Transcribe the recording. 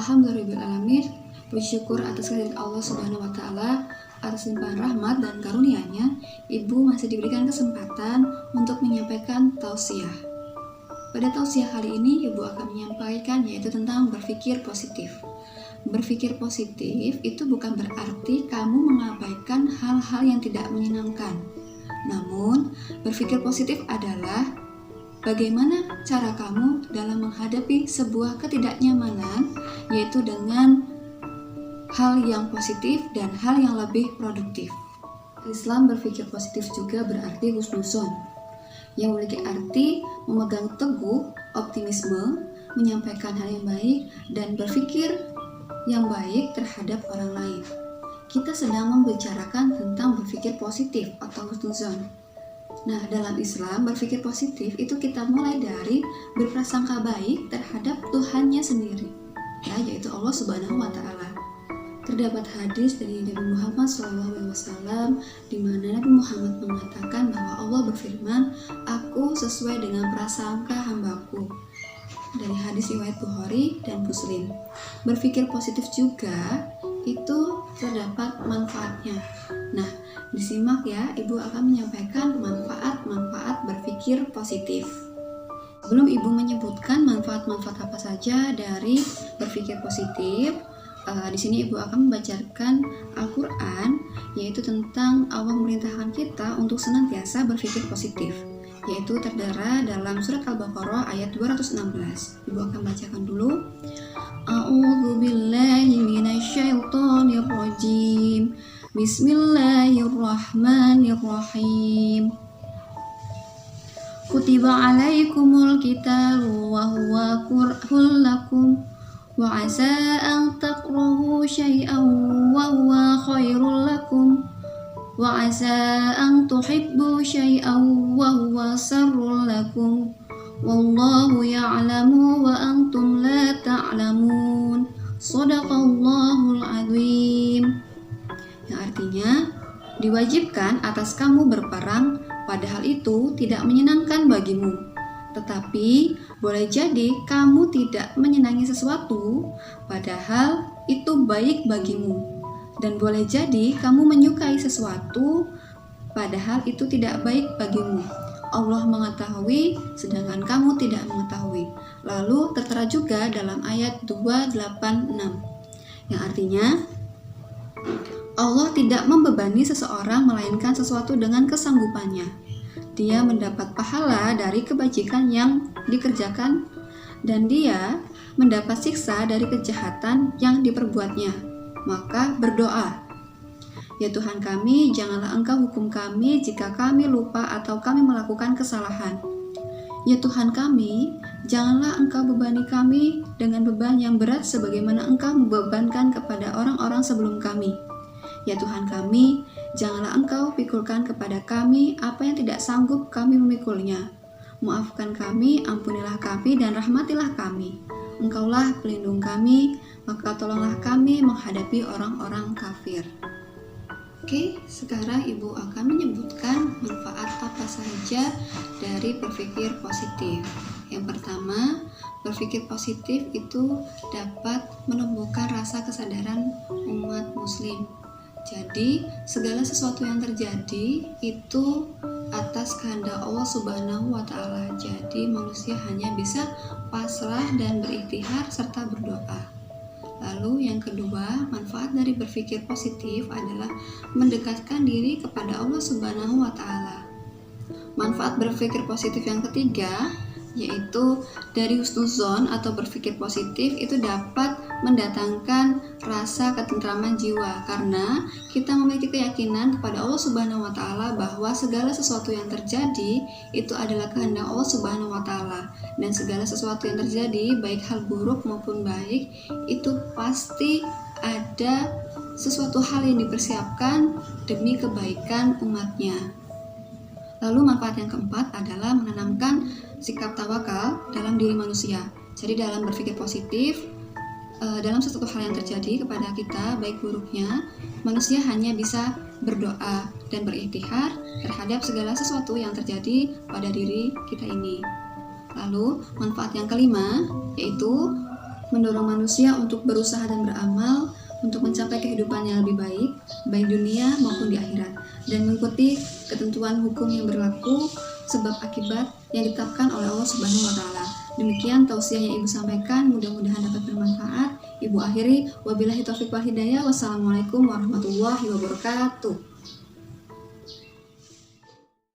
Alhamdulillahirobbilalamin. Puji syukur atas kehadirat Allah Subhanahu wa Ta'ala, atas limpahan rahmat dan karunia-Nya, Ibu masih diberikan kesempatan untuk menyampaikan tausiah. Pada tausiah kali ini, Ibu akan menyampaikan yaitu tentang berpikir positif. Berpikir positif itu bukan berarti kamu mengabaikan hal-hal yang tidak menyenangkan. Namun, berpikir positif adalah bagaimana cara kamu dalam menghadapi sebuah ketidaknyamanan, yaitu dengan hal yang positif dan hal yang lebih produktif. Islam berpikir positif juga berarti husnuzon, yang memiliki arti memegang teguh optimisme, menyampaikan hal yang baik, dan berpikir yang baik terhadap orang lain. Kita sedang membicarakan tentang berpikir positif atau husnuzon. Nah, dalam Islam berpikir positif itu kita mulai dari berprasangka baik terhadap Tuhannya sendiri, yaitu Allah Subhanahu wa Ta'ala. Terdapat hadis dari Nabi Muhammad SAW di mana Nabi Muhammad mengatakan bahwa Allah berfirman, "Aku sesuai dengan prasangka hambaku." Dari hadis riwayat Bukhari dan Muslim. Berpikir positif juga itu terdapat manfaatnya. Nah, disimak ya, Ibu akan menyampaikan manfaat-manfaat berpikir positif. Sebelum Ibu menyebutkan manfaat-manfaat apa saja dari berpikir positif, di sini Ibu akan membacakan Al-Quran, yaitu tentang Allah memerintahkan kita untuk senantiasa berpikir positif, yaitu tertera dalam surat Al-Baqarah ayat 216. Ibu akan bacakan dulu. A'udzu billahi minasyaitonir rajim. Bismillahirrahmanirrahim. Kutiba 'alaikumul qitalu wa huwa kurhul lakum wa 'asa an takrahu syai'an wa huwa khairul lakum wa 'asa an tuhibbu syai'an wa huwa sharrul lakum wallahu ya'lamu wa antum la ta'lamun. Shadaqallahul azim. Yang artinya, diwajibkan atas kamu berperang, padahal itu tidak menyenangkan bagimu. Tetapi, boleh jadi kamu tidak menyenangi sesuatu, padahal itu baik bagimu. Dan boleh jadi kamu menyukai sesuatu, padahal itu tidak baik bagimu. Allah mengetahui, sedangkan kamu tidak mengetahui. Lalu tertera juga dalam ayat 286, yang artinya, Allah tidak membebani seseorang melainkan sesuatu dengan kesanggupannya. Dia mendapat pahala dari kebajikan yang dikerjakan, dan dia mendapat siksa dari kejahatan yang diperbuatnya. Maka berdoa, "Ya Tuhan kami, janganlah Engkau hukum kami jika kami lupa atau kami melakukan kesalahan. Ya Tuhan kami, janganlah Engkau bebani kami dengan beban yang berat sebagaimana Engkau membebankan kepada orang-orang sebelum kami. Ya Tuhan kami, janganlah Engkau pikulkan kepada kami apa yang tidak sanggup kami memikulnya. Maafkan kami, ampunilah kami, dan rahmatilah kami. Engkaulah pelindung kami, maka tolonglah kami menghadapi orang-orang kafir." Oke, sekarang Ibu akan menyebutkan manfaat apa saja dari berpikir positif. Yang pertama, berpikir positif itu dapat menumbuhkan rasa kesadaran umat muslim. Jadi, segala sesuatu yang terjadi itu atas kehendak Allah Subhanahu wa Ta'ala. Jadi, manusia hanya bisa pasrah dan berikhtiar serta berdoa. Lalu yang kedua, manfaat dari berpikir positif adalah mendekatkan diri kepada Allah Subhanahu wa Ta'ala. Manfaat berpikir positif yang ketiga, yaitu dari husnuzon atau berpikir positif itu dapat mendatangkan rasa ketentraman jiwa, karena kita memiliki keyakinan kepada Allah Subhanahu wa Ta'ala bahwa segala sesuatu yang terjadi itu adalah kehendak Allah Subhanahu wa Ta'ala, dan segala sesuatu yang terjadi baik hal buruk maupun baik itu pasti ada sesuatu hal yang dipersiapkan demi kebaikan umatnya. Lalu manfaat yang keempat adalah menanamkan sikap tawakal dalam diri manusia. Jadi dalam berpikir positif, dalam sesuatu hal yang terjadi kepada kita, baik buruknya, manusia hanya bisa berdoa dan berikhtiar terhadap segala sesuatu yang terjadi pada diri kita ini. Lalu manfaat yang kelima, yaitu mendorong manusia untuk berusaha dan beramal untuk mencapai kehidupan yang lebih baik, baik dunia maupun di akhirat, dan mengikuti ketentuan hukum yang berlaku sebab akibat yang ditetapkan oleh Allah Subhanahu wa taala. Demikian tausiah yang Ibu sampaikan, mudah-mudahan dapat bermanfaat. Ibu akhiri, wabillahi taufiq wal hidayah. Wassalamualaikum warahmatullahi wabarakatuh.